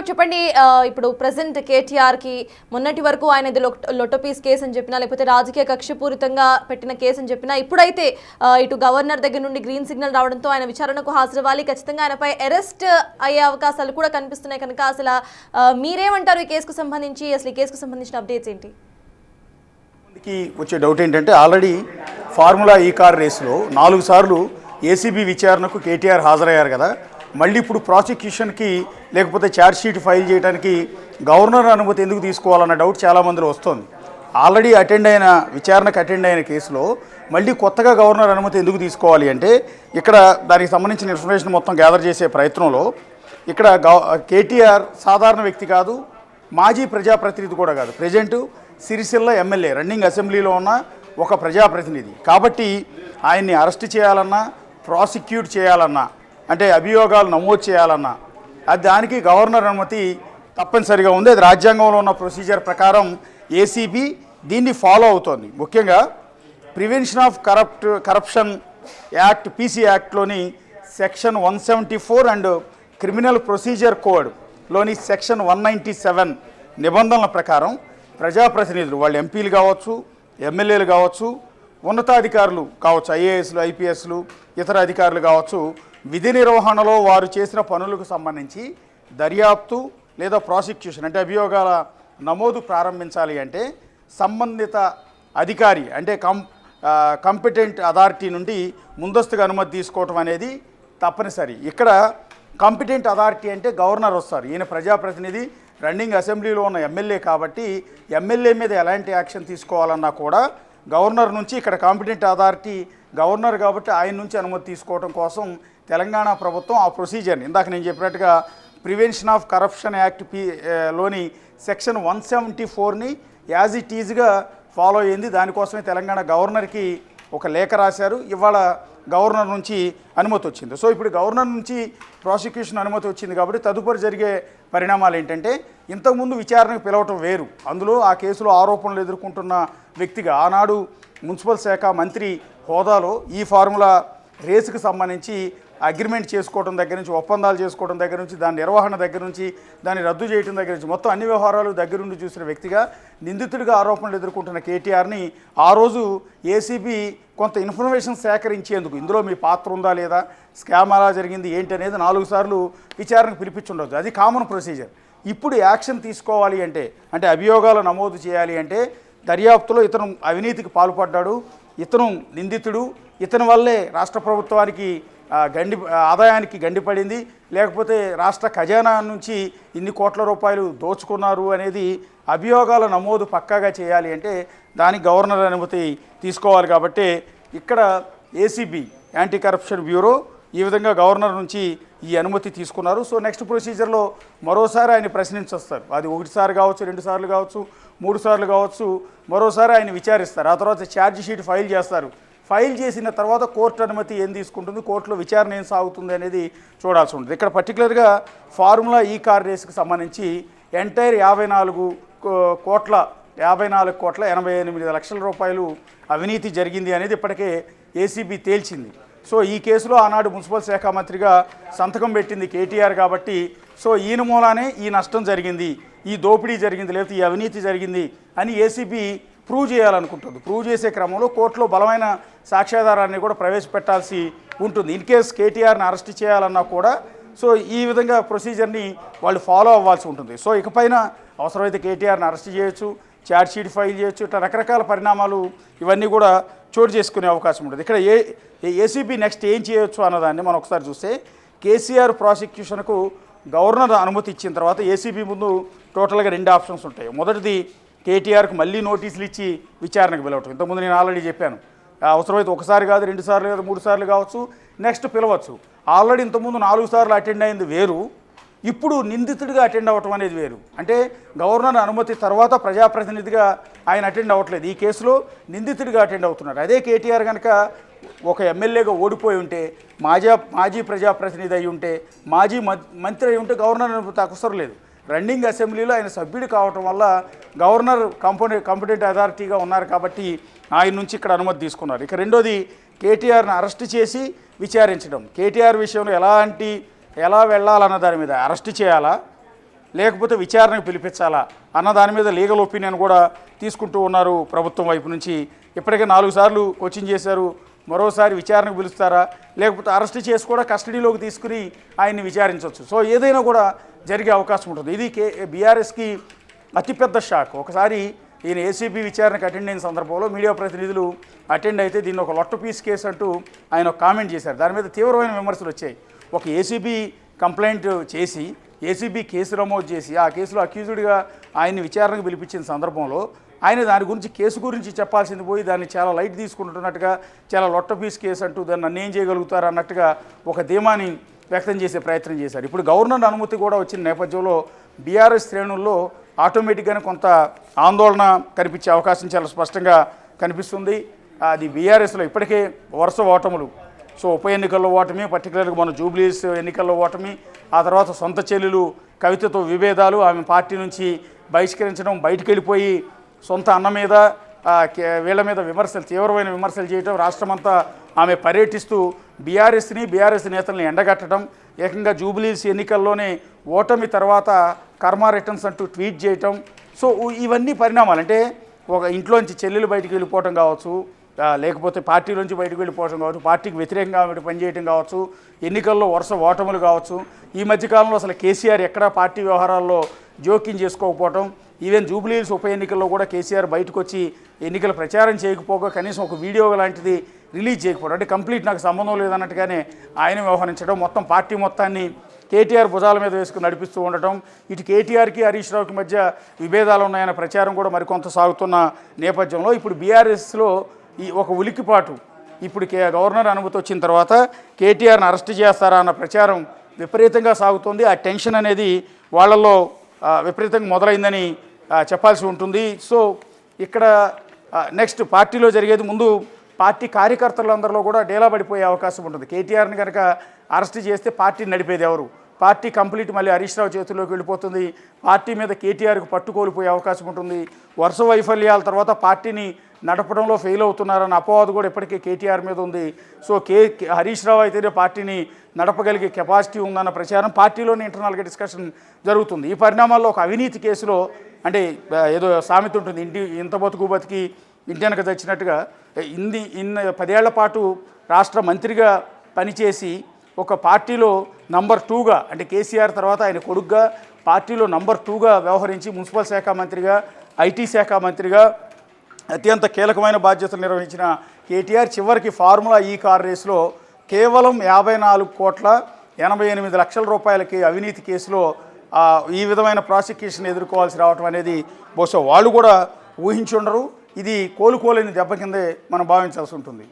చెప్పండి. ఇప్పుడు ప్రెసెంట్ కేటీఆర్ కి మొన్నటి వరకు ఆయన లొట్టపీస్ కేసు అని చెప్పినా, లేకపోతే రాజకీయ కక్షపూరితంగా పెట్టిన కేసు అని చెప్పినా, ఇప్పుడైతే ఇటు గవర్నర్ దగ్గర నుండి గ్రీన్ సిగ్నల్ రావడంతో ఆయన విచారణకు హాజరవ్వాలి, ఖచ్చితంగా ఆయనపై అరెస్ట్ అయ్యే అవకాశాలు కూడా కనిపిస్తున్నాయి. కనుక అసలు మీరేమంటారు ఈ కేసుకు సంబంధించి? అసలు ఈ కేసుకు సంబంధించిన అప్డేట్స్ ఏంటి? వచ్చే డౌట్ ఏంటంటే, ఆల్రెడీ ఫార్ములా ఈ కార్ రేసులో 4 సార్లు ఏసీబీ విచారణకు కేటీఆర్ హాజరయ్యారు కదా. మళ్ళీ ఇప్పుడు ప్రాసిక్యూషన్కి లేకపోతే ఛార్జ్షీట్ ఫైల్ చేయడానికి గవర్నర్ అనుమతి ఎందుకు తీసుకోవాలన్న డౌట్ చాలామందిలో వస్తుంది. ఆల్రెడీ విచారణకు అటెండ్ అయిన కేసులో మళ్ళీ కొత్తగా గవర్నర్ అనుమతి ఎందుకు తీసుకోవాలి అంటే, ఇక్కడ దానికి సంబంధించిన ఇన్ఫర్మేషన్ మొత్తం గ్యాదర్ చేసే ప్రయత్నంలో ఇక్కడ కేటీఆర్ సాధారణ వ్యక్తి కాదు, మాజీ ప్రజాప్రతినిధి కూడా కాదు, ప్రజెంటు సిరిసిల్ల ఎమ్మెల్యే, రన్నింగ్ అసెంబ్లీలో ఉన్న ఒక ప్రజాప్రతినిధి. కాబట్టి ఆయన్ని అరెస్ట్ చేయాలన్నా, ప్రాసిక్యూట్ చేయాలన్నా, అంటే అభియోగాలు నమోదు చేయాలన్నా దానికి గవర్నర్ అనుమతి తప్పనిసరిగా ఉంది. అది రాజ్యాంగంలో ఉన్న ప్రొసీజర్ ప్రకారం ఏసీబీ దీన్ని ఫాలో అవుతోంది. ముఖ్యంగా prevention of corruption act PC యాక్ట్లోని సెక్షన్ 174 అండ్ క్రిమినల్ ప్రొసీజర్ కోడ్లోని సెక్షన్ 197 నిబంధనల ప్రకారం ప్రజాప్రతినిధులు, వాళ్ళు ఎంపీలు కావచ్చు, ఎమ్మెల్యేలు కావచ్చు, ఉన్నతాధికారులు కావచ్చు, ఐఏఎస్లు, ఐపీఎస్లు, ఇతర అధికారులు కావచ్చు, విధి నిర్వహణలో వారు చేసిన పనులకు సంబంధించి దర్యాప్తు లేదా ప్రాసిక్యూషన్ అంటే అభియోగాల నమోదు ప్రారంభించాలి అంటే సంబంధిత అధికారి అంటే కాంపిటెంట్ అథారిటీ నుండి ముందస్తుగా అనుమతి తీసుకోవటం అనేది తప్పనిసరి. ఇక్కడ కాంపిటెంట్ అథారిటీ అంటే గవర్నర్ వస్తారు. ఈయన ప్రజాప్రతినిధి, రన్నింగ్ అసెంబ్లీలో ఉన్న ఎమ్మెల్యే కాబట్టి ఎమ్మెల్యే మీద ఎలాంటి యాక్షన్ తీసుకోవాలన్నా కూడా గవర్నర్ నుంచి, ఇక్కడ కాంపిటెంట్ అథారిటీ గవర్నర్ కాబట్టి ఆయన నుంచి అనుమతి తీసుకోవడం కోసం తెలంగాణ ప్రభుత్వం ఆ ప్రొసీజర్ని ఇందాక నేను చెప్పినట్టుగా ప్రివెన్షన్ ఆఫ్ కరప్షన్ యాక్ట్ లోని సెక్షన్ 174ని యాజ్ ఇట్ ఈజ్గా ఫాలో అయ్యింది. దానికోసమే తెలంగాణ గవర్నర్కి ఒక లేఖ రాశారు. ఇవాళ గవర్నర్ నుంచి అనుమతి వచ్చింది. సో ఇప్పుడు గవర్నర్ నుంచి ప్రాసిక్యూషన్ అనుమతి వచ్చింది కాబట్టి తదుపరి జరిగే పరిణామాలు ఏంటంటే, ఇంతకుముందు విచారణకు పిలవటం వేరు, అందులో ఆ కేసులో ఆరోపణలు ఎదుర్కొంటున్న వ్యక్తిగా ఆనాడు మున్సిపల్ శాఖ మంత్రి హోదాలో ఈ ఫార్ములా రేసుకు సంబంధించి అగ్రిమెంట్ చేసుకోవడం దగ్గర నుంచి, ఒప్పందాలు చేసుకోవడం దగ్గర నుంచి, దాని నిర్వహణ దగ్గర నుంచి, దాన్ని రద్దు చేయడం దగ్గర నుంచి మొత్తం అన్ని వ్యవహారాలు దగ్గరుండి చూసిన వ్యక్తిగా నిందితుడిగా ఆరోపణలు ఎదుర్కొంటున్న కేటీఆర్ని ఆ రోజు ఏసీబీ కొంత ఇన్ఫర్మేషన్ సేకరించేందుకు, ఇందులో మీ పాత్ర ఉందా లేదా, స్కామ్ ఎలా జరిగింది ఏంటి అనేది 4 సార్లు విచారణకు పిలిపించుండవచ్చు. అది కామన్ ప్రొసీజర్. ఇప్పుడు యాక్షన్ తీసుకోవాలి అంటే అభియోగాలు నమోదు చేయాలి అంటే దర్యాప్తులో ఇతను అవినీతికి పాల్పడ్డాడు, ఇతను నిందితుడు, ఇతని వల్లే రాష్ట్ర ప్రభుత్వానికి ఆదాయానికి గండిపడింది, లేకపోతే రాష్ట్ర ఖజానా నుంచి ఇన్ని కోట్ల రూపాయలు దోచుకున్నారు అనేది అభియోగాల నమోదు పక్కాగా చేయాలి అంటే దానికి గవర్నర్ అనుమతి తీసుకోవాలి. కాబట్టి ఇక్కడ ఏసీబీ యాంటీ కరప్షన్ బ్యూరో ఈ విధంగా గవర్నర్ నుంచి ఈ అనుమతి తీసుకున్నారు. సో నెక్స్ట్ ప్రొసీజర్లో మరోసారి ఆయన ప్రశ్నించొస్తారు. అది 1 సారి కావచ్చు, 2 సార్లు కావచ్చు, 3 సార్లు కావచ్చు, మరోసారి ఆయన విచారిస్తారు. ఆ తర్వాత ఛార్జ్ షీట్ ఫైల్ చేస్తారు. ఫైల్ చేసిన తర్వాత కోర్టు అనుమతి ఏం తీసుకుంటుంది, కోర్టులో విచారణ ఏం సాగుతుంది అనేది చూడాల్సి ఉంటుంది. ఇక్కడ పర్టికులర్గా ఫార్ములా ఈ కార్ రేసుకు సంబంధించి ఎంటైర్ 54 కోట్ల 88 లక్షల రూపాయలు అవినీతి జరిగింది అనేది ఇప్పటికే ఏసీబీ తేల్చింది. సో ఈ కేసులో ఆనాడు మున్సిపల్ శాఖ మంత్రిగా సంతకం పెట్టింది కేటీఆర్ కాబట్టి, సో ఈయన మూలానే ఈ నష్టం జరిగింది, ఈ దోపిడీ జరిగింది, లేకపోతే ఈ అవినీతి జరిగింది అని ఏసీబీ ప్రూవ్ చేయాలనుకుంటుంది. ప్రూవ్ చేసే క్రమంలో కోర్టులో బలమైన సాక్ష్యాధారాన్ని కూడా ప్రవేశపెట్టాల్సి ఉంటుంది. ఇన్ కేస్ కేటీఆర్ని అరెస్ట్ చేయాలన్నా కూడా సో ఈ విధంగా ప్రొసీజర్ని వాళ్ళు ఫాలో అవ్వాల్సి ఉంటుంది. సో ఇకపైన అవసరమైతే కేటీఆర్ని అరెస్ట్ చేయొచ్చు, ఛార్జ్ షీట్ ఫైల్ చేయొచ్చు, ఇట్లా రకరకాల పరిణామాలు ఇవన్నీ కూడా చోటు చేసుకునే అవకాశం ఉంటుంది. ఇక్కడ ఏసీబీ నెక్స్ట్ ఏం చేయొచ్చు అన్నదాన్ని మనం ఒకసారి చూస్తే, కేసీఆర్ ప్రాసిక్యూషన్కు గవర్నర్ అనుమతి ఇచ్చిన తర్వాత ఏసీబీ ముందు టోటల్గా 2 ఆప్షన్స్ ఉంటాయి. మొదటిది కేటీఆర్కి మళ్ళీ నోటీసులు ఇచ్చి విచారణకు పిలవటం. ఇంతకుముందు నేను ఆల్రెడీ చెప్పాను, అవసరమైతే 1 సారి కాదు, 2 సార్లు కాదు, 3 సార్లు కావచ్చు, నెక్స్ట్ పిలవచ్చు. ఆల్రెడీ ఇంతకుముందు 4 సార్లు అటెండ్ అయింది వేరు, ఇప్పుడు నిందితుడిగా అటెండ్ అవ్వటం అనేది వేరు. అంటే గవర్నర్ అనుమతి తర్వాత ప్రజాప్రతినిధిగా ఆయన అటెండ్ అవ్వట్లేదు, ఈ కేసులో నిందితుడిగా అటెండ్ అవుతున్నారు. అదే కేటీఆర్ కనుక ఒక ఎమ్మెల్యేగా ఓడిపోయి ఉంటే, మాజీ ప్రజాప్రతినిధి అయి ఉంటే, మాజీ మంత్రి అయి ఉంటే గవర్నర్ అనుమతి అవసరం లేదు. రన్నింగ్ అసెంబ్లీలో ఆయన సభ్యుడు కావటం వల్ల గవర్నర్ కాంపిటెంట్ అథారిటీగా ఉన్నారు కాబట్టి ఆయన నుంచి ఇక్కడ అనుమతి తీసుకున్నారు. ఇక రెండోది కేటీఆర్ని అరెస్ట్ చేసి విచారించడం. కేటీఆర్ విషయంలో ఎలా వెళ్ళాలన్న దాని మీద అరెస్ట్ చేయాలా లేకపోతే విచారణకు పిలిపించాలా అన్న దాని మీద లీగల్ ఒపీనియన్ కూడా తీసుకుంటూ ఉన్నారు ప్రభుత్వం వైపు నుంచి. ఇప్పటికే 4 సార్లు కోచింగ్ చేశారు, మరోసారి విచారణకు పిలుస్తారా, లేకపోతే అరెస్ట్ చేసి కూడా కస్టడీలోకి తీసుకుని ఆయన్ని విచారించవచ్చు. సో ఏదైనా కూడా జరిగే అవకాశం ఉంటుంది. ఇది బీఆర్ఎస్కి అతిపెద్ద షాక్. ఒకసారి ఈయన ఏసీబీ విచారణకు అటెండ్ అయిన సందర్భంలో మీడియా ప్రతినిధులు అటెండ్ అయితే దీన్ని ఒక లొట్ట పీస్ కేసు అంటూ ఆయన కామెంట్ చేశారు. దాని మీద తీవ్రమైన విమర్శలు వచ్చాయి. ఒక ఏసీబీ కంప్లైంట్ చేసి ఏసీబీ కేసు నమోదు చేసి ఆ కేసులో అక్యూజ్డ్గా ఆయన్ని విచారణకు పిలిపించిన సందర్భంలో ఆయన దాని గురించి కేసు గురించి చెప్పాల్సింది పోయి దాన్ని చాలా లైట్ తీసుకుంటున్నట్టుగా, చాలా లొట్ట పీస్ కేసు అంటూ దాన్ని అన్నేం చేయగలుగుతారు అన్నట్టుగా ఒక ధీమాని వ్యక్తం చేసే ప్రయత్నం చేశారు. ఇప్పుడు గవర్నర్ అనుమతి కూడా వచ్చిన నేపథ్యంలో బీఆర్ఎస్ శ్రేణుల్లో ఆటోమేటిక్గానే కొంత ఆందోళన కనిపించే అవకాశం చాలా స్పష్టంగా కనిపిస్తుంది. అది బీఆర్ఎస్లో ఇప్పటికే వరుస ఓటములు. సో ఉప ఎన్నికల్లో ఓటమి, పర్టికులర్గా మన జూబ్లీస్ ఎన్నికల్లో ఓటమి, ఆ తర్వాత సొంత చెల్లెలు కవితతో విభేదాలు, ఆమె పార్టీ నుంచి బహిష్కరించడం, బయటికి వెళ్ళిపోయి సొంత అన్న మీద వీళ్ళ మీద విమర్శలు, తీవ్రమైన విమర్శలు చేయడం, రాష్ట్రమంతా ఆమె పర్యటిస్తూ బీఆర్ఎస్ నేతల్ని ఎండగట్టడం, ఏకంగా జూబ్లీస్ ఎన్నికల్లోనే ఓటమి తర్వాత కర్మ రిటర్న్స్ అంటూ ట్వీట్ చేయటం. సో ఇవన్నీ పరిణామాలు. అంటే ఒక ఇంట్లోంచి చెల్లెలు బయటికి వెళ్ళిపోవటం కావచ్చు, లేకపోతే పార్టీలోంచి బయటకు వెళ్ళిపోవడం కావచ్చు, పార్టీకి వ్యతిరేకంగా పనిచేయడం కావచ్చు, ఎన్నికల్లో వరుస ఓటములు కావచ్చు. ఈ మధ్యకాలంలో అసలు కేసీఆర్ ఎక్కడా పార్టీ వ్యవహారాల్లో జోక్యం చేసుకోకపోవటం, ఈవెన్ జూబ్లీహిల్స్ ఉప ఎన్నికల్లో కూడా కేసీఆర్ బయటకు వచ్చి ఎన్నికల ప్రచారం చేయకపోగా కనీసం ఒక వీడియో లాంటిది రిలీజ్ చేయకపోవడం, అంటే కంప్లీట్ నాకు సంబంధం లేదన్నట్టుగానే ఆయన వ్యవహరించడం, మొత్తం పార్టీ మొత్తాన్ని కేటీఆర్ భుజాల మీద వేసుకుని నడిపిస్తూ ఉండటం, ఇటు కేటీఆర్కి హరీష్ రావుకి మధ్య విభేదాలు ఉన్నాయన్న ప్రచారం కూడా మరికొంత సాగుతున్న నేపథ్యంలో ఇప్పుడు బీఆర్ఎస్లో ఈ ఒక ఉలికిపాటు, ఇప్పుడు గవర్నర్ అనుమతి వచ్చిన తర్వాత కేటీఆర్ని అరెస్ట్ చేస్తారా అన్న ప్రచారం విపరీతంగా సాగుతోంది. ఆ టెన్షన్ అనేది వాళ్ళల్లో విపరీతంగా మొదలైందని చెప్పాల్సి ఉంటుంది. సో ఇక్కడ నెక్స్ట్ పార్టీలో జరిగేది, ముందు పార్టీ కార్యకర్తలందరిలో కూడా డేలా పడిపోయే అవకాశం ఉంటుంది. కేటీఆర్ని కనుక అరెస్ట్ చేస్తే పార్టీ నడిపేది ఎవరు? పార్టీ కంప్లీట్ మళ్ళీ హరీష్ రావు చేతుల్లోకి వెళ్ళిపోతుంది. పార్టీ మీద కేటీఆర్కి పట్టుకోలిపోయే అవకాశం ఉంటుంది. వరుస వైఫల్యాల తర్వాత పార్టీని నడపడంలో ఫెయిల్ అవుతున్నారన్న అపవాదు కూడా ఇప్పటికే కేటీఆర్ మీద ఉంది. సో హరీష్ రావు అయితేనే పార్టీని నడపగలిగే కెపాసిటీ ఉందన్న ప్రచారం పార్టీలోనే ఇంటర్నల్గా డిస్కషన్ జరుగుతుంది. ఈ పరిణామాల్లో ఒక అవినీతి కేసులో, అంటే ఏదో సామెత ఉంటుంది, ఇంత బతికి ఇంటి వెనక తెచ్చినట్టుగా, 10 ఏళ్ల పాటు రాష్ట్ర మంత్రిగా పనిచేసి ఒక పార్టీలో నంబర్ 2గా, అంటే కేసీఆర్ తర్వాత ఆయన కొడుగ్గా పార్టీలో నంబర్ 2గా వ్యవహరించి మున్సిపల్ శాఖ మంత్రిగా, ఐటీ శాఖ మంత్రిగా అత్యంత కీలకమైన బాధ్యతలు నిర్వహించిన కేటీఆర్ చివరికి ఫార్ములా ఈ కార్ రేసులో కేవలం 54,88 రూపాయలకి అవినీతి కేసులో ఈ విధమైన ప్రాసిక్యూషన్ ఎదుర్కోవాల్సి రావటం అనేది బహుశా వాళ్ళు కూడా ఊహించుండరు. ఇది కోలుకోలేని దెబ్బ కిందే మనం భావించాల్సి ఉంటుంది.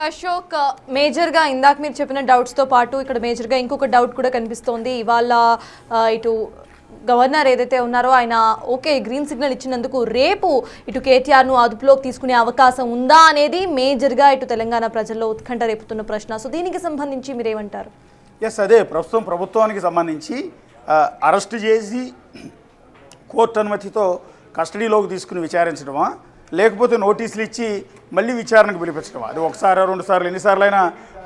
అశోక్, మేజర్గా ఇందాక మీరు చెప్పిన డౌట్స్తో పాటు ఇక్కడ మేజర్గా ఇంకొక డౌట్ కూడా కనిపిస్తోంది. ఇవాళ ఇటు గవర్నర్ ఏదైతే ఉన్నారో ఆయన ఓకే గ్రీన్ సిగ్నల్ ఇచ్చినందుకు రేపు ఇటు కేటీఆర్ను అదుపులోకి తీసుకునే అవకాశం ఉందా అనేది మేజర్గా ఇటు తెలంగాణ ప్రజల్లో ఉత్కంఠ రేపుతున్న ప్రశ్న. సో దీనికి సంబంధించి మీరేమంటారు? ఎస్, అదే ప్రస్తుతం ప్రభుత్వానికి సంబంధించి అరెస్ట్ చేసి కోర్టు అనుమతితో కస్టడీలోకి తీసుకుని విచారించడమా, లేకపోతే నోటీసులు ఇచ్చి మళ్ళీ విచారణకు పిలిపించడమా? అది ఒకసారి 2 సార్లు ఎన్నిసార్లైనా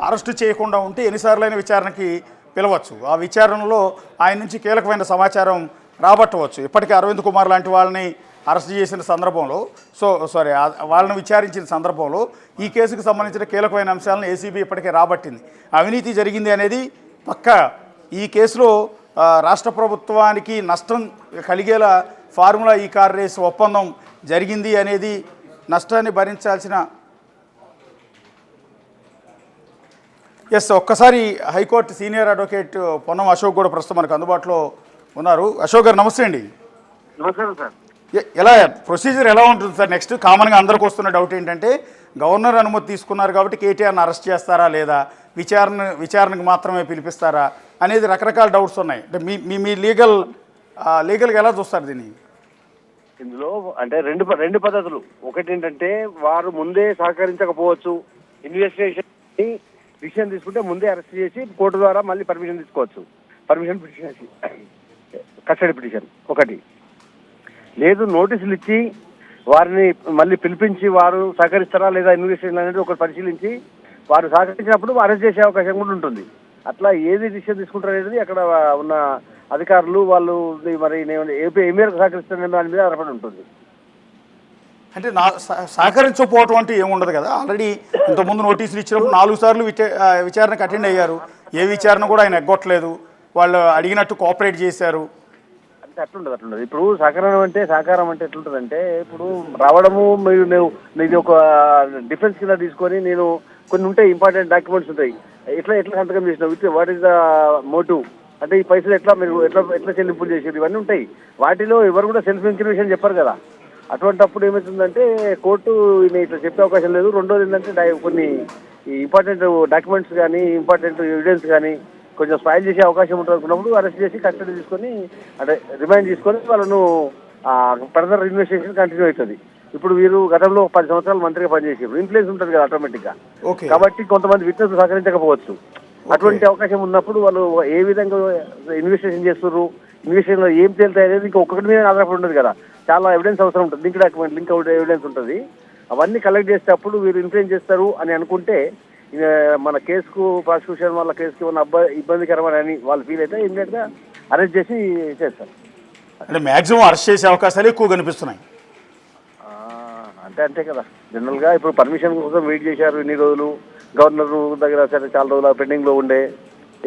అరెస్టు చేయకుండా ఉంటే ఎన్నిసార్లైనా విచారణకి పిలవచ్చు. ఆ విచారణలో ఆయన నుంచి కీలకమైన సమాచారం రాబట్టవచ్చు. ఇప్పటికే అరవింద్ కుమార్ లాంటి వాళ్ళని అరెస్ట్ చేసిన సందర్భంలో, వాళ్ళని విచారించిన సందర్భంలో ఈ కేసుకు సంబంధించిన కీలకమైన అంశాలను ఏసీబీ ఇప్పటికే రాబట్టింది. అవినీతి జరిగింది అనేది పక్కా. ఈ కేసులో రాష్ట్ర ప్రభుత్వానికి నష్టం కలిగేలా ఫార్ములా ఈ కార్ రేస్ ఒప్పందం జరిగింది అనేది నష్టాన్ని భరించాల్సిన. ఒక్కసారి high court senior advocate Ponnam Ashok కూడా ప్రస్తుతం మనకు అందుబాటులో ఉన్నారు. అశోక్ గారు నమస్తే అండి. నమస్కారం సార్. ఎలా ప్రొసీజర్ ఎలా ఉంటుంది సార్? నెక్స్ట్ కామన్గా అందరికి వస్తున్న డౌట్ ఏంటంటే, గవర్నర్ అనుమతి తీసుకున్నారు కాబట్టి కేటీఆర్ని అరెస్ట్ చేస్తారా లేదా, విచారణకు మాత్రమే పిలిపిస్తారా అనేది రకరకాల డౌట్స్ ఉన్నాయి. అంటే మీ లీగల్గా ఎలా చూస్తారు దీన్ని? ఇందులో అంటే రెండు పద్ధతులు. ఒకటి ఏంటంటే వారు ముందే సహకరించకపోవచ్చు, ఇన్వెస్టిగేషన్ డిసిషన్ తీసుకుంటే ముందే అరెస్ట్ చేసి కోర్టు ద్వారా మళ్ళీ పర్మిషన్ తీసుకోవచ్చు, పిటిషన్ కస్టడీ పిటిషన్ ఒకటి. లేదు నోటీసులు ఇచ్చి వారిని మళ్ళీ పిలిపించి వారు సహకరిస్తారా లేదా ఇన్వెస్టిగేషన్ అనేది ఒకటి పరిశీలించి వారు సహకరించినప్పుడు అరెస్ట్ చేసే అవకాశం కూడా ఉంటుంది. అట్లా ఏది డిసిషన్ తీసుకుంటారు అనేది అక్కడ ఉన్న అధికారులు వాళ్ళు మరి నేను ఏ మేరకు సహకరిస్తున్న దాని మీద ఆధారపడి ఉంటుంది. అంటే సహకరించకపోవటం అంటే ఏముండదు కదా. ఆల్రెడీ ఇంతకుముందు నోటీసులు ఇచ్చినప్పుడు 4 సార్లు విచారణకు అటెండ్ అయ్యారు. ఏ విచారణ కూడా ఆయన ఎగ్గొట్టలేదు. వాళ్ళు అడిగినట్టు కోఆపరేట్ చేశారు. అంటే అట్లుండదు. ఇప్పుడు సహకారం అంటే ఎట్లుంటుందంటే, ఇప్పుడు రావడము నీది ఒక డిఫెన్స్ కింద తీసుకొని నేను కొన్ని ఉంటాయి, ఇంపార్టెంట్ డాక్యుమెంట్స్ ఉంటాయి. ఎట్లా సంతకం చేసినావు, with what is the motive, అంటే ఈ పైసలు మీరు ఎట్లా చెల్లింపులు చేసేది, ఇవన్నీ ఉంటాయి. వాటిలో ఎవరు కూడా సెల్ఫ్ ఇంక్రిమినేషన్ చెప్పారు కదా. అటువంటిప్పుడు ఏమవుతుందంటే కోర్టు ఇట్లా చెప్పే అవకాశం లేదు. రెండోది ఏంటంటే కొన్ని ఇంపార్టెంట్ డాక్యుమెంట్స్ కానీ ఇంపార్టెంట్ ఎవిడెన్స్ కానీ కొంచెం స్పాయిల్ చేసే అవకాశం ఉంటుంది అనుకున్నప్పుడు అరెస్ట్ చేసి కస్టడీ తీసుకొని అంటే రిమైండ్ తీసుకొని వాళ్ళను ఫర్దర్ ఇన్వెస్టిగేషన్ కంటిన్యూ అవుతుంది. ఇప్పుడు వీరు గతంలో 10 సంవత్సరాలు మంత్రిగా పనిచేసారు, ఇన్ఫ్లుయెన్స్ ఉంటుంది కదా ఆటోమేటిక్గా. కాబట్టి కొంతమంది విట్నెస్ సహకరించకపోవచ్చు. అటువంటి అవకాశం ఉన్నప్పుడు వాళ్ళు ఏ విధంగా ఇన్వెస్టిగేషన్ చేస్తున్నారు, ఇన్వెస్టిగేషన్లో ఏం తేలుతాయి అనేది ఇంకా ఒక్కటి మీద ఆధారపడి ఉండదు కదా. చాలా ఎవిడెన్స్ అవసరం ఉంటుంది, లింక్ డాక్యుమెంట్, లింక్ ఎవిడెన్స్ ఉంటుంది. అవన్నీ కలెక్ట్ చేసేటప్పుడు వీరు ఇన్ఫ్లుయెన్స్ చేస్తారు అని అనుకుంటే మన కేసుకు ప్రాసిక్యూషన్ వాళ్ళ కేసుకి ఉన్న ఇబ్బందికరమని వాళ్ళు ఫీల్ అయితే ఇమ్మీడియట్గా అరెస్ట్ చేసి చేస్తారు. అంటే మ్యాక్సిమం అరెస్ట్ చేసే అవకాశాలు ఎక్కువ కనిపిస్తున్నాయి. అంతే కదా. జనరల్గా ఇప్పుడు పర్మిషన్ కోసం వెయిట్ చేశారు ఇన్ని రోజులు, గవర్నర్ దగ్గర సరే చాలా రోజులు పెండింగ్లో ఉండే.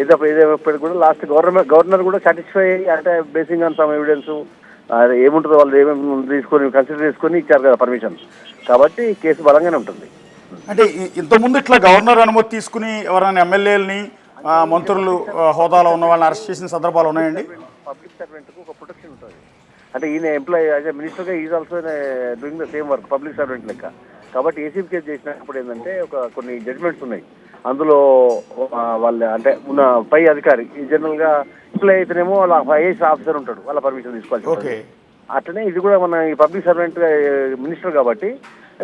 ఏదైనప్పటికీ కూడా లాస్ట్ గవర్నర్ కూడా సాటిస్ఫై అంటే బేసింగ్ ఆన్ సమ్ ఎవిడెన్స్ ఏముంటుందో వాళ్ళు ఏమేమి తీసుకొని కన్సిడర్ చేసుకొని ఇచ్చారు కదా పర్మిషన్. కాబట్టి కేసు బలంగానే ఉంటుంది. అంటే ఇంతకుముందు ఇట్లా గవర్నర్ అనుమతి తీసుకుని ఎవరైనా ఎమ్మెల్యేలని మంత్రులు హోదాలో ఉన్న వాళ్ళని అరెస్ట్ చేసిన సందర్భాలు ఉన్నాయండి. పబ్లిక్ సర్వెంట్కు ఒక ప్రొటెక్షన్ ఉంటుంది. అంటే ఈయన ఎంప్లాయీ యాజ్ ఎ మినిస్టర్గా is also doing the same work public servant లెక్క. కాబట్టి ఏసీబీ కేసు చేసినప్పుడు ఏంటంటే కొన్ని జడ్జ్మెంట్స్ ఉన్నాయి. అందులో వాళ్ళ అంటే ఉన్న పై అధికారి జనరల్గా ఎంప్లాయీ అయితేనేమో వాళ్ళ ఐఏఎస్ ఆఫీసర్ ఉంటాడు, వాళ్ళ పర్మిషన్ తీసుకోవాల్సి ఉంటుంది. అట్లనే ఇది కూడా మన ఈ పబ్లిక్ సర్వెంట్ మినిస్టర్ కాబట్టి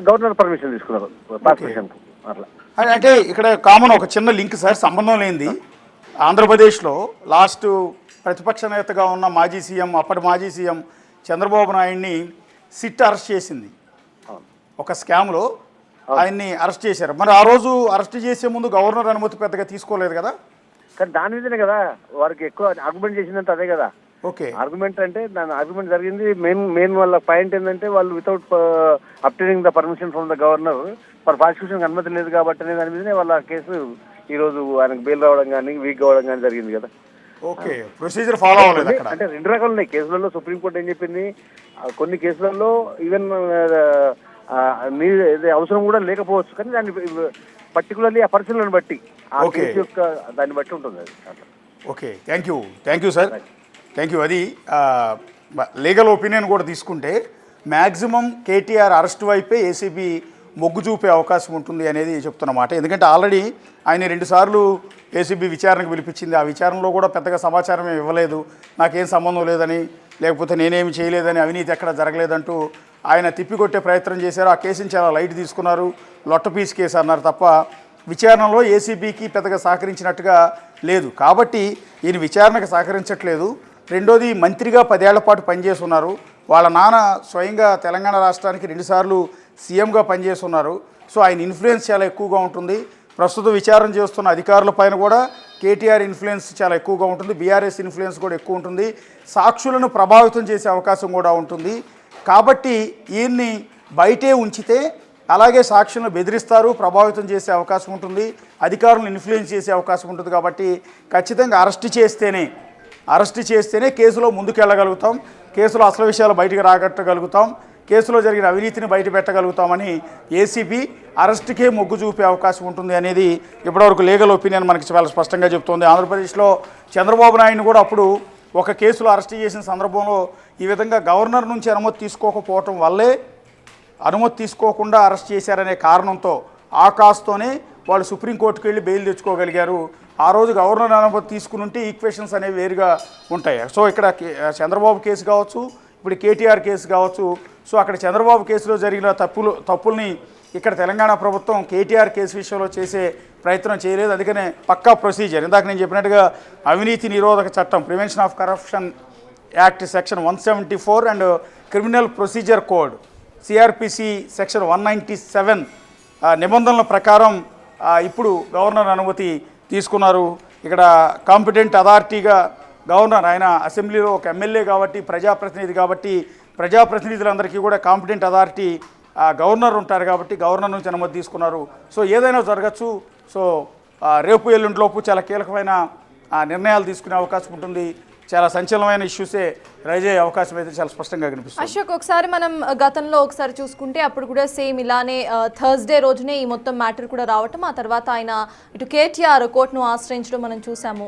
గవర్నర్ పర్మిషన్ తీసుకున్నారు ప్రాసిక్యూషన్కు. అట్లా అంటే ఇక్కడ కామన్ ఒక చిన్న లింక్ సార్, సంబంధం లేనిది. ఆంధ్రప్రదేశ్లో లాస్ట్ ప్రతిపక్ష నేతగా ఉన్న అప్పటి మాజీ సీఎం చంద్రబాబు నాయుడిని సిట్ అరెస్ట్ చేసింది. ఒక స్కామ్లో ఆయన్ని అరెస్ట్ చేశారు. మరి ఆ రోజు అరెస్ట్ చేసే ముందు గవర్నర్ అనుమతి పెద్దగా తీసుకోలేదు కదా. కానీ దాని మీదనే కదా వారికి ఎక్కువ ఆర్గ్యుమెంట్ చేసిందంటే అదే కదా. ఓకే, ఆర్గ్యుమెంట్ అంటే దాని ఆర్గ్యుమెంట్ జరిగింది. మెయిన్ వాళ్ళ పాయింట్ ఏంటంటే వాళ్ళు without obtaining the permission from the governor for prosecution అనుమతి లేదు కాబట్టి అనే దాని మీదనే వాళ్ళ కేసు ఈ రోజు ఆయనకు బెయిల్ రావడం కానీ వీక్ అవ్వడం కానీ జరిగింది కదా. ఓకే, ప్రొసీజర్ ఫాలో అవ్వలేదు. అంటే 2 రకాలు ఉన్నాయి కేసులలో. సుప్రీంకోర్టు ఏం చెప్పింది, కొన్ని కేసులలో ఈవెన్ అవసరం కూడా లేకపోవచ్చు, కానీ దాన్ని పర్టికులర్లీ ఆ పరిస్థితులను బట్టి ఆ కేసు యొక్క దాన్ని బట్టి ఉంటుంది అది. Okay, thank you sir, thank you. అది లీగల్ ఒపీనియన్ కూడా తీసుకుంటే మ్యాక్సిమం కేటీఆర్ అరెస్ట్ వైపే ఏసీబీ మొగ్గు చూపే అవకాశం ఉంటుంది అనేది చెప్తున్నమాట. ఎందుకంటే ఆల్రెడీ ఆయన 2 సార్లు ఏసీబీ విచారణకు పిలిపించింది. ఆ విచారణలో కూడా పెద్దగా సమాచారం ఇవ్వలేదు, నాకేం సంబంధం లేదని, లేకపోతే నేనేమి చేయలేదని, అవినీతి ఎక్కడ జరగలేదంటూ ఆయన తిప్పికొట్టే ప్రయత్నం చేశారు. ఆ కేసుని చాలా లైట్ తీసుకున్నారు, లొట్టపీస్ కేసు అన్నారు తప్ప విచారణలో ఏసీబీకి పెద్దగా సహకరించినట్టుగా లేదు. కాబట్టి ఈయన విచారణకు సహకరించట్లేదు. రెండోది, మంత్రిగా 10 ఏళ్ల పాటు పనిచేస్తున్నారు. వాళ్ళ నాన్న స్వయంగా తెలంగాణ రాష్ట్రానికి 2 సార్లు సీఎంగా పనిచేస్తున్నారు. సో ఆయన ఇన్ఫ్లుయెన్స్ చాలా ఎక్కువగా ఉంటుంది. ప్రస్తుతం విచారణ చేస్తున్న అధికారుల పైన కూడా కేటీఆర్ ఇన్ఫ్లుయెన్స్ చాలా ఎక్కువగా ఉంటుంది, బీఆర్ఎస్ ఇన్ఫ్లుయెన్స్ కూడా ఎక్కువ ఉంటుంది, సాక్షులను ప్రభావితం చేసే అవకాశం కూడా ఉంటుంది. కాబట్టి ఈయన్ని బయటే ఉంచితే అలాగే సాక్షులను బెదిరిస్తారు, ప్రభావితం చేసే అవకాశం ఉంటుంది, అధికారులను ఇన్ఫ్లుయెన్స్ చేసే అవకాశం ఉంటుంది. కాబట్టి ఖచ్చితంగా అరెస్ట్ చేస్తేనే కేసులో ముందుకెళ్ళగలుగుతాం, కేసులో అసలు విషయాలు బయటకు రాగట్టగలుగుతాం, కేసులో జరిగిన అవినీతిని బయట పెట్టగలుగుతామని ఏసీబీ అరెస్ట్కే మొగ్గు చూపే అవకాశం ఉంటుంది అనేది ఇప్పటివరకు లీగల్ ఒపీనియన్ మనకి చాలా స్పష్టంగా చెప్తోంది. ఆంధ్రప్రదేశ్లో చంద్రబాబు నాయుడుని కూడా అప్పుడు ఒక కేసులో అరెస్ట్ చేసిన సందర్భంలో ఈ విధంగా గవర్నర్ నుంచి అనుమతి తీసుకోకపోవటం వల్లే అనుమతి తీసుకోకుండా అరెస్ట్ చేశారనే కారణంతో ఆ కాస్తోనే వాళ్ళు సుప్రీంకోర్టుకు వెళ్ళి బెయిల్ తెచ్చుకోగలిగారు. ఆ రోజు గవర్నర్ అనుమతి తీసుకుని ఉంటే ఈక్వేషన్స్ అనేవి వేరుగా ఉంటాయి. సో ఇక్కడ చంద్రబాబు కేసు కావచ్చు, ఇప్పుడు కేటీఆర్ కేసు కావచ్చు. సో అక్కడ చంద్రబాబు కేసులో జరిగిన తప్పుల్ని ఇక్కడ తెలంగాణ ప్రభుత్వం కేటీఆర్ కేసు విషయంలో చేసే ప్రయత్నం చేయలేదు. అందుకనే పక్కా ప్రొసీజర్, ఇందాక నేను చెప్పినట్టుగా అవినీతి నిరోధక చట్టం prevention of corruption act section 174 and criminal procedure code CrPC section 197 నిబంధనల ప్రకారం ఇప్పుడు గవర్నర్ అనుమతి తీసుకున్నారు. ఇక్కడ కాంపిటెంట్ అథారిటీగా గవర్నర్ ఆయన అసెంబ్లీలో ఒక ఎమ్మెల్యే కాబట్టి ప్రజాప్రతినిధి కాబట్టి ప్రజాప్రతినిధులందరికీ కూడా కాంపిటెంట్ అథారిటీ గవర్నర్ ఉంటారు కాబట్టి గవర్నర్ నుంచి అనుమతి తీసుకున్నారు. సో ఏదైనా జరగచ్చు. సో రేపు ఎల్లుండిలోపు చాలా కీలకమైన నిర్ణయాలు తీసుకునే అవకాశం ఉంటుంది. చాలా సంచలనమైన ఇష్యూసే రైజ్ అయ్యే అవకాశం అయితే చాలా స్పష్టంగా కనిపిస్తుంది. అశోక్, ఒకసారి మనం గతంలో ఒకసారి చూసుకుంటే అప్పుడు కూడా సేమ్ ఇలానే థర్స్డే రోజునే ఈ మొత్తం మ్యాటర్ కూడా రావటం, ఆ తర్వాత ఆయన ఇటు కేటీఆర్ కోర్టును ఆశ్రయించడం మనం చూసాము,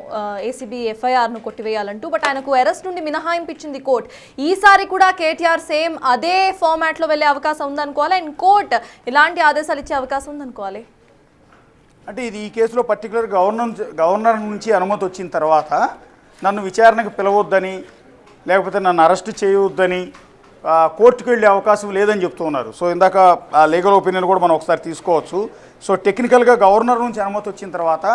ఏసీబీ ఎఫ్ఐఆర్ను కొట్టివేయాలంటూ. బట్ ఆయనకు అరెస్ట్ నుండి మినహాయింపు ఇచ్చింది కోర్టు. ఈసారి కూడా కేటీఆర్ సేమ్ అదే ఫార్మాట్లో వెళ్ళే అవకాశం ఉందనుకోవాలి, అండ్ కోర్టు ఇలాంటి ఆదేశాలు ఇచ్చే అవకాశం ఉందనుకోవాలి. అంటే ఇది ఈ కేసులో పర్టికులర్ గవర్నర్ నుంచి అనుమతి వచ్చిన తర్వాత నన్ను విచారణకు పిలవద్దని లేకపోతే నన్ను అరెస్ట్ చేయవద్దని కోర్టుకు వెళ్ళే అవకాశం లేదని చెప్తూ ఉన్నారు. సో ఇందాక లీగల్ ఒపీనియన్ కూడా మనం ఒకసారి తీసుకోవచ్చు. సో టెక్నికల్గా గవర్నర్ నుంచి అనుమతి వచ్చిన తర్వాత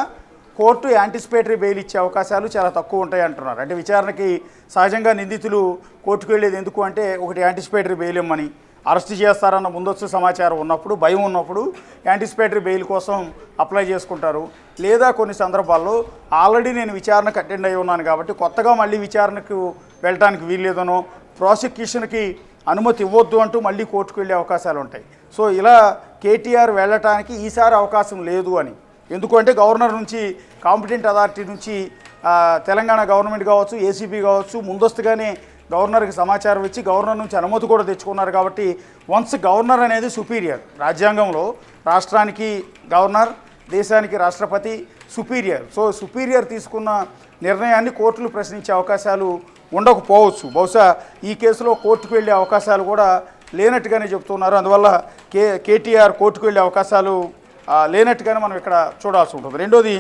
కోర్టు యాంటిసిపేటరీ బెయిల్ ఇచ్చే అవకాశాలు చాలా తక్కువ ఉంటాయి అంటున్నారు. అంటే విచారణకి సహజంగా నిందితులు కోర్టుకు వెళ్ళేది ఎందుకు అంటే ఒకటి యాంటిసిపేటరీ బెయిల్ ఇమ్మని, అరెస్ట్ చేస్తారన్న ముందస్తు సమాచారం ఉన్నప్పుడు, భయం ఉన్నప్పుడు యాంటిసిపేటరీ బెయిల్ కోసం అప్లై చేసుకుంటారు. లేదా కొన్ని సందర్భాల్లో ఆల్రెడీ నేను విచారణకు అటెండ్ అయి ఉన్నాను కాబట్టి కొత్తగా మళ్ళీ విచారణకు వెళ్ళడానికి వీల్లేదనో, ప్రాసిక్యూషన్కి అనుమతి ఇవ్వద్దు అంటూ మళ్ళీ కోర్టుకు వెళ్ళే అవకాశాలు ఉంటాయి. సో ఇలా కేటీఆర్ వెళ్ళటానికి ఈసారి అవకాశం లేదు అని. ఎందుకంటే గవర్నర్ నుంచి, కాంపిటెంట్ అథారిటీ నుంచి తెలంగాణ గవర్నమెంట్ కావచ్చు, ఏసీబీ కావచ్చు ముందస్తుగానే గవర్నర్కి సమాచారం ఇచ్చి గవర్నర్ నుంచి అనుమతి కూడా తెచ్చుకున్నారు. కాబట్టి వన్స్ గవర్నర్ అనేది సుపీరియర్, రాజ్యాంగంలో రాష్ట్రానికి గవర్నర్, దేశానికి రాష్ట్రపతి సుపీరియర్. సో సుపీరియర్ తీసుకున్న నిర్ణయాన్ని కోర్టులు ప్రశ్నించే అవకాశాలు ఉండకపోవచ్చు. బహుశా ఈ కేసులో కోర్టుకు వెళ్ళే అవకాశాలు కూడా లేనట్టుగానే చెప్తున్నారు. అందువల్ల కేటీఆర్ కోర్టుకు వెళ్ళే అవకాశాలు లేనట్టుగానే మనం ఇక్కడ చూడాల్సి ఉంటుంది. రెండోది,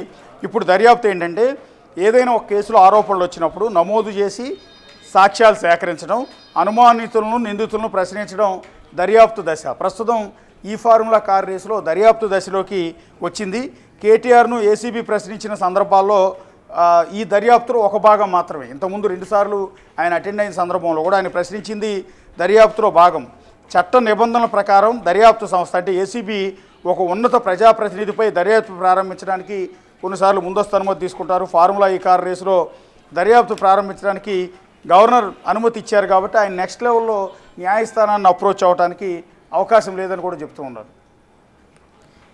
ఇప్పుడు దర్యాప్తు ఏంటంటే ఏదైనా ఒక కేసులో ఆరోపణలు వచ్చినప్పుడు నమోదు చేసి సాక్ష్యాలు సేకరించడం, అనుమానితులను నిందితులను ప్రశ్నించడం దర్యాప్తు దశ. ప్రస్తుతం ఈ ఫార్ములా కార్ రేసులో దర్యాప్తు దశలోకి వచ్చింది. కేటీఆర్ను ఏసీబీ ప్రశ్నించిన సందర్భాల్లో ఈ దర్యాప్తులో ఒక భాగం మాత్రమే. ఇంతకుముందు 2 సార్లు ఆయన అటెండ్ అయిన సందర్భంలో కూడా ఆయన ప్రశ్నించింది దర్యాప్తులో భాగం. చట్ట నిబంధనల ప్రకారం దర్యాప్తు సంస్థ అంటే ఏసీబీ ఒక ఉన్నత ప్రజాప్రతినిధిపై దర్యాప్తు ప్రారంభించడానికి కొన్నిసార్లు ముందస్తు అనుమతి తీసుకుంటారు. ఫార్ములా ఈ కార్ రేసులో దర్యాప్తు ప్రారంభించడానికి గవర్నర్ అనుమతి ఇచ్చారు కాబట్టి ఆయన నెక్స్ట్ లెవెల్లో న్యాయస్థానాన్ని అప్రోచ్ అవ్వడానికి అవకాశం లేదని కూడా చెప్తూ ఉన్నారు.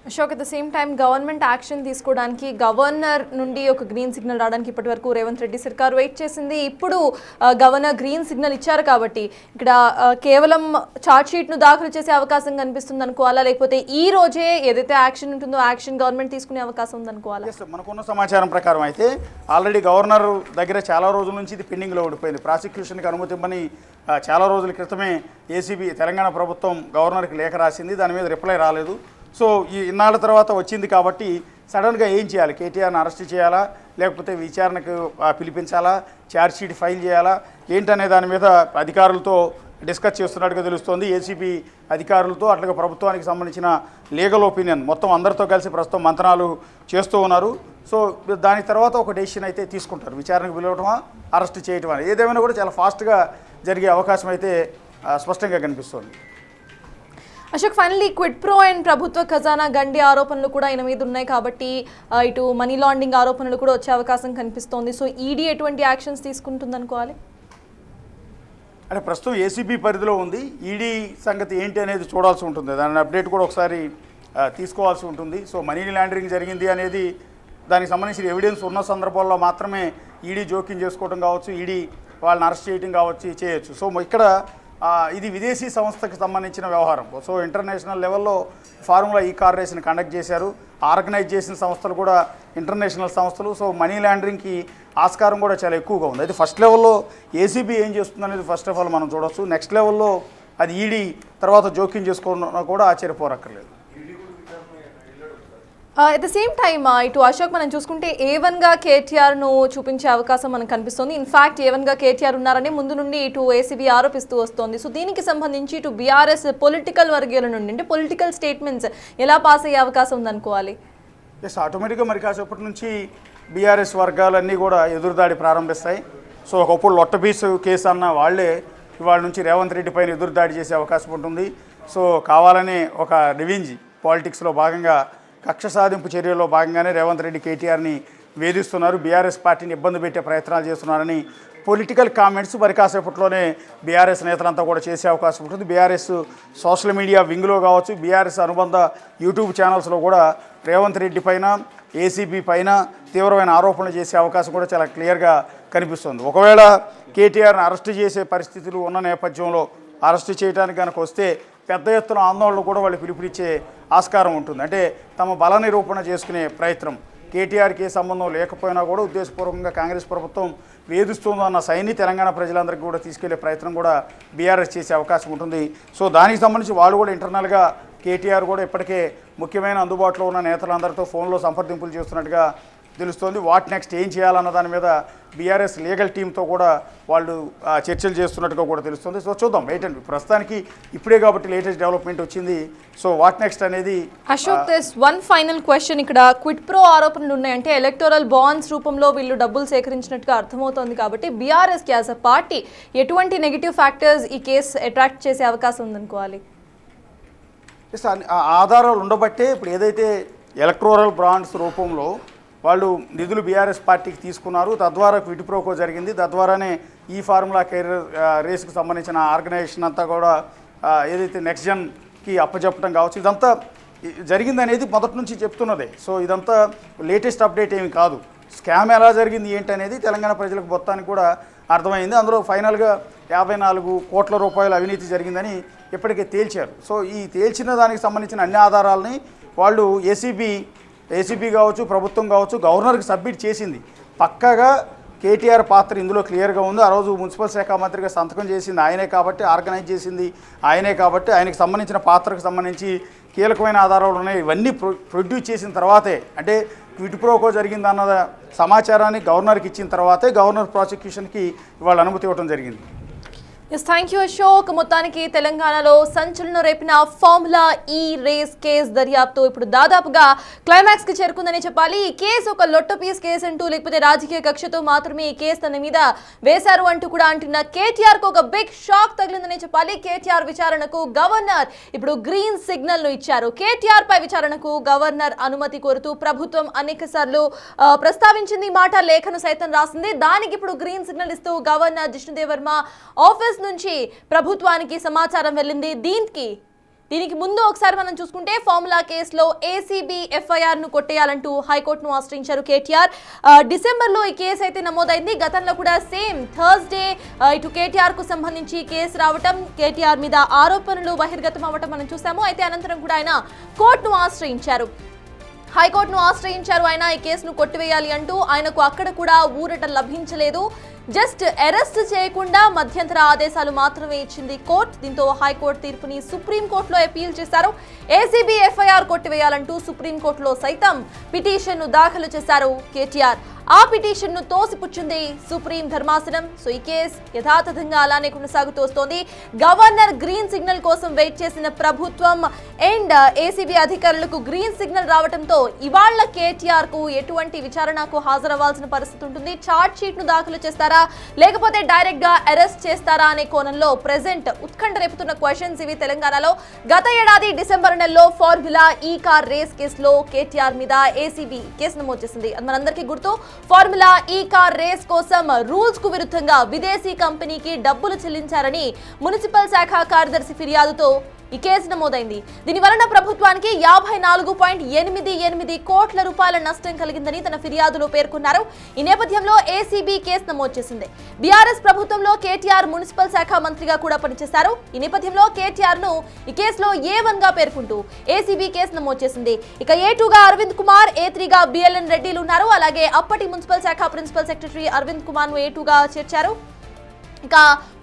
Ashok, at the same time government action తీసుకోవడానికి గవర్నర్ నుండి ఒక గ్రీన్ సిగ్నల్ రావడానికి ఇప్పటి వరకు రేవంత్ రెడ్డి సర్కార్ వెయిట్ చేసింది. ఇప్పుడు గవర్నర్ గ్రీన్ సిగ్నల్ ఇచ్చారు కాబట్టి ఇక్కడ కేవలం ఛార్జ్ షీట్ను దాఖలు చేసే అవకాశం కనిపిస్తుంది అనుకోవాలా, లేకపోతే ఈ రోజే ఏదైతే యాక్షన్ ఉంటుందో యాక్షన్ గవర్నమెంట్ తీసుకునే అవకాశం ఉందనుకోవాలా? మనకున్న సమాచారం ప్రకారం అయితే ఆల్రెడీ గవర్నర్ దగ్గర చాలా రోజుల నుంచి ఇది పెండింగ్లో ఉండిపోయింది. ప్రాసిక్యూషన్కి అనుమతి ఇవ్వని చాలా రోజుల క్రితమే ఏసీబీ తెలంగాణ ప్రభుత్వం గవర్నర్కి లేఖ రాసింది. దాని మీద రిప్లై రాలేదు. సో ఈ ఇన్నాళ్ళ తర్వాత వచ్చింది కాబట్టి సడన్గా ఏం చేయాలి? కేటీఆర్ని అరెస్ట్ చేయాలా, లేకపోతే విచారణకు పిలిపించాలా, ఛార్జ్ షీట్ ఫైల్ చేయాలా ఏంటనే దాని మీద అధికారులతో డిస్కస్ చేస్తున్నట్టుగా తెలుస్తోంది. ఏసీబీ అధికారులతో అట్లాగే ప్రభుత్వానికి సంబంధించిన లీగల్ ఒపీనియన్ మొత్తం అందరితో కలిసి ప్రస్తుతం మంతనాలు చేస్తూ ఉన్నారు. సో దాని తర్వాత ఒక డెసిషన్ అయితే తీసుకుంటారు, విచారణకు పిలవటమా అరెస్ట్ చేయటమా. ఏదేమైనా కూడా చాలా ఫాస్ట్గా జరిగే అవకాశం అయితే స్పష్టంగా కనిపిస్తోంది. Ashok, finally quid pro and ప్రభుత్వ ఖజానా గండి ఆరోపణలు కూడా ఆయన మీద ఉన్నాయి కాబట్టి ఇటు మనీ లాండరింగ్ ఆరోపణలు కూడా వచ్చే అవకాశం కనిపిస్తోంది. సో ఈడీ ఎటువంటి యాక్షన్స్ తీసుకుంటుంది అనుకోవాలి? అంటే ప్రస్తుతం ఏసీబీ పరిధిలో ఉంది. ఈడీ సంగతి ఏంటి అనేది చూడాల్సి ఉంటుంది. దాని అప్డేట్ కూడా ఒకసారి తీసుకోవాల్సి ఉంటుంది. సో మనీ లాండరింగ్ జరిగింది అనేది దానికి సంబంధించిన ఎవిడెన్స్ ఉన్న సందర్భాల్లో మాత్రమే ఈడీ జోక్యం చేసుకోవడం కావచ్చు, ఈడీ వాళ్ళని అరెస్ట్ చేయడం కావచ్చు, చేయొచ్చు. సో ఇక్కడ ఇది విదేశీ సంస్థకి సంబంధించిన వ్యవహారం. సో ఇంటర్నేషనల్ లెవెల్లో ఫార్ములా ఈ కార్ రేస్ని కండక్ట్ చేశారు. ఆర్గనైజ్ చేసిన సంస్థలు కూడా ఇంటర్నేషనల్ సంస్థలు. సో మనీ లాండరింగ్కి ఆస్కారం కూడా చాలా ఎక్కువగా ఉంది. అయితే ఫస్ట్ లెవెల్లో ఏసీబీ ఏం చేస్తుంది అనేది ఫస్ట్ ఆఫ్ ఆల్ మనం చూడవచ్చు. నెక్స్ట్ లెవెల్లో అది ఈడీ తర్వాత జోక్యం చేసుకోవడం కూడా ఆశ్చర్యపోరక్కర్లేదు. అట్ ద సేమ్ టైమ్ ఇటు అశోక్ మనం చూసుకుంటే A1గా కేటీఆర్ను చూపించే అవకాశం మనకు కనిపిస్తుంది. ఇన్ఫ్యాక్ట్ A1గా కేటీఆర్ ఉన్నారని ముందు నుండి ఇటు ఏసీబీ ఆరోపిస్తూ వస్తోంది. సో దీనికి సంబంధించి ఇటు బీఆర్ఎస్ పొలిటికల్ వర్గాల నుండి అంటే పొలిటికల్ స్టేట్మెంట్స్ ఎలా పాస్ అయ్యే అవకాశం ఉందనుకోవాలి? ఎస్, ఆటోమేటిక్గా మరి కాసేపటి నుంచి బీఆర్ఎస్ వర్గాలన్నీ కూడా ఎదురుదాడి ప్రారంభిస్తాయి. సో ఒకప్పుడు లొట్టబీస్ కేసు అన్న వాళ్ళే ఇవాళ నుంచి రేవంత్ రెడ్డి పైన ఎదురుదాడి చేసే అవకాశం ఉంటుంది. సో కావాలనే ఒక రివెంజ్ పాలిటిక్స్లో భాగంగా, కక్ష సాధింపు చర్యల్లో భాగంగానే రేవంత్ రెడ్డి కేటీఆర్ని వేధిస్తున్నారు, బీఆర్ఎస్ పార్టీని ఇబ్బంది పెట్టే ప్రయత్నాలు చేస్తున్నారని పొలిటికల్ కామెంట్స్ మరి కాసేపట్లోనే బీఆర్ఎస్ నేతలంతా కూడా చేసే అవకాశం ఉంటుంది. బీఆర్ఎస్ సోషల్ మీడియా వింగ్లో కావచ్చు, బీఆర్ఎస్ అనుబంధ యూట్యూబ్ ఛానల్స్లో కూడా రేవంత్ రెడ్డి పైన, ఏసీబీ పైన తీవ్రమైన ఆరోపణలు చేసే అవకాశం కూడా చాలా క్లియర్గా కనిపిస్తుంది. ఒకవేళ కేటీఆర్ని అరెస్ట్ చేసే పరిస్థితులు ఉన్న నేపథ్యంలో అరెస్ట్ చేయడానికి కనుక వస్తే పెద్ద ఎత్తున ఆందోళనలు కూడా వాళ్ళు పిలుపునిచ్చే ఆస్కారం ఉంటుంది. అంటే తమ బల నిరూపణ చేసుకునే ప్రయత్నం, కేటీఆర్కి సంబంధం లేకపోయినా కూడా ఉద్దేశపూర్వకంగా కాంగ్రెస్ ప్రభుత్వం వేధిస్తుందన్న సైని తెలంగాణ ప్రజలందరికీ కూడా తీసుకెళ్లే ప్రయత్నం కూడా బీఆర్ఎస్ చేసే అవకాశం ఉంటుంది. సో దానికి సంబంధించి వాళ్ళు కూడా ఇంటర్నల్గా కేటీఆర్ కూడా ఇప్పటికే ముఖ్యమైన అందుబాటులో ఉన్న నేతలందరితో ఫోన్లో సంప్రదింపులు చేస్తున్నట్టుగా తెలుస్తోంది. వాట్ నెక్స్ట్ ఏం చేయాలన్న దాని మీద బీఆర్ఎస్ లీగల్ టీంతో కూడా వాళ్ళు చర్చలు చేస్తున్నట్టుగా కూడా తెలుస్తుంది. సో చూద్దాం, వెయిట్ అండ్ ప్రస్తుతానికి ఇప్పుడే కాబట్టి లేటెస్ట్ డెవలప్మెంట్ వచ్చింది. సో వాట్ నెక్స్ట్ అనేది. Ashok, this one final question. ఇక్కడ క్విట్ ప్రో ఆరోపణలు ఉన్నాయంటే ఎలక్టోరల్ బాండ్స్ రూపంలో వీళ్ళు డబ్బులు సేకరించినట్టుగా అర్థమవుతోంది. కాబట్టి బీఆర్ఎస్కి యాజ్ అ పార్టీ ఎటువంటి నెగిటివ్ ఫ్యాక్టర్స్ ఈ కేసు అట్రాక్ట్ చేసే అవకాశం ఉందనుకోవాలి? ఆధారాలు ఉండబట్టే ఇప్పుడు ఏదైతే ఎలక్టోరల్ బాండ్స్ రూపంలో వాళ్ళు నిధులు బీఆర్ఎస్ పార్టీకి తీసుకున్నారు, తద్వారా క్విట్ ప్రోకో జరిగింది. తద్వారానే ఈ ఫార్ములా కెరీర్ రేస్కి సంబంధించిన ఆర్గనైజేషన్ అంతా కూడా ఏదైతే నెక్స్ట్ జన్కి అప్పచెప్పడం కావచ్చు, ఇదంతా జరిగిందనేది మొదటి నుంచి చెప్తున్నదే. సో ఇదంతా లేటెస్ట్ అప్డేట్ ఏమి కాదు. స్కామ్ ఎలా జరిగింది ఏంటి అనేది తెలంగాణ ప్రజలకు మొత్తానికి కూడా అర్థమైంది. అందులో ఫైనల్గా 54 కోట్ల రూపాయల అవినీతి జరిగిందని ఇప్పటికే తేల్చారు. సో ఈ తేల్చిన దానికి సంబంధించిన అన్ని ఆధారాలని వాళ్ళు ఏసీబీ కావచ్చు, ప్రభుత్వం కావచ్చు, గవర్నర్కి సబ్మిట్ చేసింది. పక్కాగా కేటీఆర్ పాత్ర ఇందులో క్లియర్గా ఉంది. ఆ రోజు మున్సిపల్ శాఖ మంత్రిగా సంతకం చేసింది ఆయనే కాబట్టి, ఆర్గనైజ్ చేసింది ఆయనే కాబట్టి, ఆయనకు సంబంధించిన పాత్రకు సంబంధించి కీలకమైన ఆధారాలు ఉన్నాయి. ఇవన్నీ ప్రొడ్యూస్ చేసిన తర్వాతే, అంటే క్విట్ ప్రోకో జరిగిందన్న సమాచారాన్ని గవర్నర్కి ఇచ్చిన తర్వాతే గవర్నర్ ప్రాసిక్యూషన్కి ఇవాళ అనుమతి ఇవ్వడం జరిగింది. Yes, thank you Ashok. మొత్తానికి తెలంగాణలో సంచలనం రేపిన ఫార్ములా ఈ రేస్ కేసు దర్యాప్తు ఇప్పుడు దాదాపుగా క్లైమాక్స్ కి చేరుకుందని చెప్పాలి. ఈ కేసు ఒక లొట్టో పీస్ కేసు అంటూ, లేకపోతే రాజకీయ కక్షతో మాత్రమే ఈ కేసు తన మీద వేశారు అంటూ కూడా అంటున్న కేటీఆర్ కు ఒక బిగ్ షాక్ తగిలిందని చెప్పాలి. కేటీఆర్ విచారణకు గవర్నర్ ఇప్పుడు గ్రీన్ సిగ్నల్ ను ఇచ్చారు. కేటీఆర్ పై విచారణకు గవర్నర్ అనుమతి కోరుతూ ప్రభుత్వం అనేక సార్లు ప్రస్తావించింది, మాట లేఖను సైతం రాసింది. దానికి ఇప్పుడు గ్రీన్ సిగ్నల్ ఇస్తూ గవర్నర్ జిష్ణుదేవ్ వర్మ ఆఫీస్ నుంచి ప్రభుత్వానికి సమాచారం వెళ్ళింది. దీనికి ముందు ఒకసారి మనం చూసుకుంటే ఫార్ములా కేసులో ఏసీబీ ఎఫ్ఐఆర్ ను కొట్టేయాలంటూ హైకోర్టును ఆశ్రయించారు కేటీఆర్. డిసెంబర్లో ఈ కేసు అయితే నమోదైంది. గతంలో కూడా సేమ్ థర్స్డే ఇటు కేటీఆర్ కు సంబంధించి కేసు రావటం, కేటీఆర్ మీద ఆరోపణలు బహిర్గతం అవ్వటం మనం చూసాము. అయితే అనంతరం కూడా ఆయన కోర్టును ఆశ్రయించారు, హైకోర్టును ఆశ్రయించారు. ఆయన ఈ కేసును కొట్టివేయాలి అంటూ. ఆయనకు అక్కడ కూడా ఊరట లభించలేదు. జస్ట్ అరెస్ట్ చేయకుండా మధ్యంతర ఆదేశాలు మాత్రమే ఇచ్చింది కోర్టు. దీంతో హైకోర్టు తీర్పుని సుప్రీంకోర్టులో అపీల్ చేశారు. ఏసీబీ ఎఫ్ఐఆర్ కొట్టివేయాలంటూ సుప్రీంకోర్టులో సైతం పిటిషన్ను దాఖలు చేశారు కేటీఆర్. ఆ పిటిషన్ను తోసిపుచ్చింది సుప్రీం ధర్మాసనం. సో ఈ కేసు యథాతథంగా అలానే కొనసాగుతూ వస్తోంది. గవర్నర్ గ్రీన్ సిగ్నల్ కోసం వెయిట్ చేసిన ప్రభుత్వం అండ్ ఏసీబీ అధికారులకు గ్రీన్ సిగ్నల్ రావడంతో ఇవాళ కేటీఆర్ కు ఎటువంటి విచారణకు హాజరవ్వాల్సిన పరిస్థితి ఉంటుంది. ఛార్జ్ షీట్ ను దాఖలు చేస్తారా, లేకపోతే డైరెక్ట్ గా అరెస్ట్ చేస్తారా అనే కోణంలో ప్రెజెంట్ ఉత్కంఠ రేపుతున్న క్వశ్చన్స్ ఇవి. తెలంగాణలో గత ఏడాది డిసెంబర్ నెలలో ఫార్ములా ఈ కార్ రేస్ కేసులో కేటీఆర్ మీద ఏసీబీ కేసు నమోదు చేసింది. అది మనందరికీ గుర్తు. ఫార్ములా ఈ కార్ రేస్ కోసం రూల్స్ కు విరుద్ధంగా విదేశీ కంపెనీకి డబ్బులు చెల్లించారని మున్సిపల్ శాఖ కార్యదర్శి ఫిర్యాదుతో ఈ కేసు నమోదైంది. దీని వలన ప్రభుత్వానికి 54.88 కోట్ల రూపాయల నష్టం కలిగిందని తన ఫిర్యాదులో పేర్కొన్నారు. ఈ నేపథ్యంలో ఏసీబీ కేసు నమోదు చేసింది. బీఆర్ఎస్ ప్రభుత్వంలో కేటీఆర్ మున్సిపల్ శాఖ మంత్రిగా కూడా పనిచేశారు. ఈ నేపథ్యంలో కేటీఆర్ ను ఈ కేసులో A1 గా పేర్కొంటూ ఏసీబీ కేసు నమోదు చేసింది. ఇక A2 గా అరవింద్ కుమార్, A3 గా బిఎల్ఎన్ రెడ్డిలు ఉన్నారు. అలాగే అప్పటి మున్సిపల్ శాఖ ప్రిన్సిపల్ సెక్రటరీ అరవింద్ కుమార్ ను A2 గా చేర్చారు. ఇక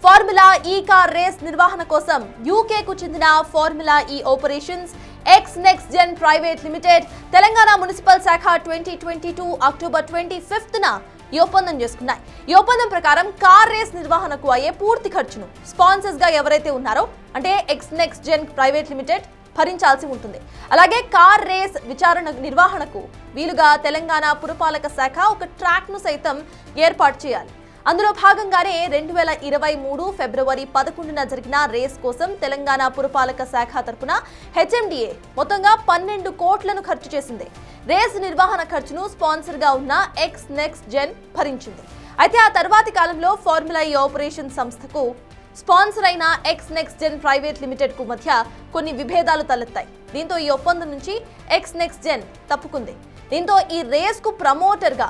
ఫార్ములా ఈ కార్ రేస్ నిర్వహణ కోసం యూకేకు చెందిన formula E operations X next gen private limited Telangana municipal శాఖ 2022 అక్టోబర్ 25న ఈ ఒప్పందం చేసుకున్నాయి. ఈ ఒప్పందం ప్రకారం కార్ రేస్ నిర్వహణకు అయ్యే పూర్తి ఖర్చును స్పాన్సర్స్ గా ఎవరైతే ఉన్నారో, అంటే X next gen private limited భరించాల్సి ఉంటుంది. అలాగే కార్ రేస్ నిర్వహణకు వీలుగా తెలంగాణ పురపాలక శాఖ ఒక ట్రాక్ ను సైతం ఏర్పాటు చేయాలి. అందులో భాగంగానే 2023 ఫిబ్రవరి 11న జరిగిన రేస్ కోసం తెలంగాణ పురపాలక శాఖ తరపున హెచ్ఎండిఏ మొత్తంగా 12 కోట్లను ఖర్చు చేసింది. రేస్ నిర్వహణ ఖర్చును స్పాన్సర్గా ఉన్న ఎక్స్ నెక్స్ట్ జెన్ భరించింది. అయితే ఆ తర్వాతి కాలంలో ఫార్ములా ఈ ఆపరేషన్ సంస్థకు స్పాన్సర్ అయిన X next gen private limited కు మధ్య కొన్ని విభేదాలు తలెత్తాయి. దీంతో ఈ ఒప్పందం నుంచి ఎక్స్ నెక్స్ట్ జెన్ తప్పుకుంది. దీంతో ఈ రేస్ కు ప్రమోటర్గా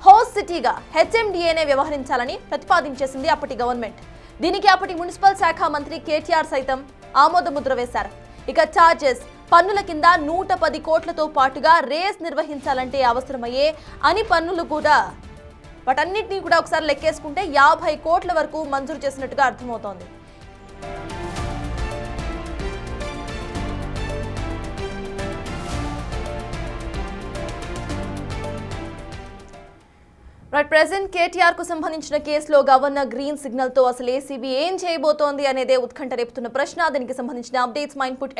హోస్ట్ సిటీగా హెచ్ఎండిఏనే వ్యవహరించాలని ప్రతిపాదించేసింది అప్పటి గవర్నమెంట్. దీనికి అప్పటి మున్సిపల్ శాఖ మంత్రి కేటీఆర్ సైతం ఆమోదముద్ర వేశారు. ఇక చార్జెస్ పన్నుల కింద 110 కోట్లతో పాటుగా రేస్ నిర్వహించాలంటే అవసరమయ్యే అని పన్నులు కూడా వాటన్నిటినీ కూడా ఒకసారి లెక్కేసుకుంటే 50 కోట్ల వరకు మంజూరు చేసినట్టుగా అర్థమవుతోంది. ప్రెసిడెంట్ కేటీఆర్ కు సంబంధించిన కేసులో గవర్నర్ గ్రీన్ సిగ్నల్ తో అసలు ఏసీబీ ఏం చేయబోతోంది అనేదే ఉత్కంఠ రేపుతున్న ప్రశ్న. దీనికి సంబంధించిన అప్డేట్స్ మా ఇన్పుట్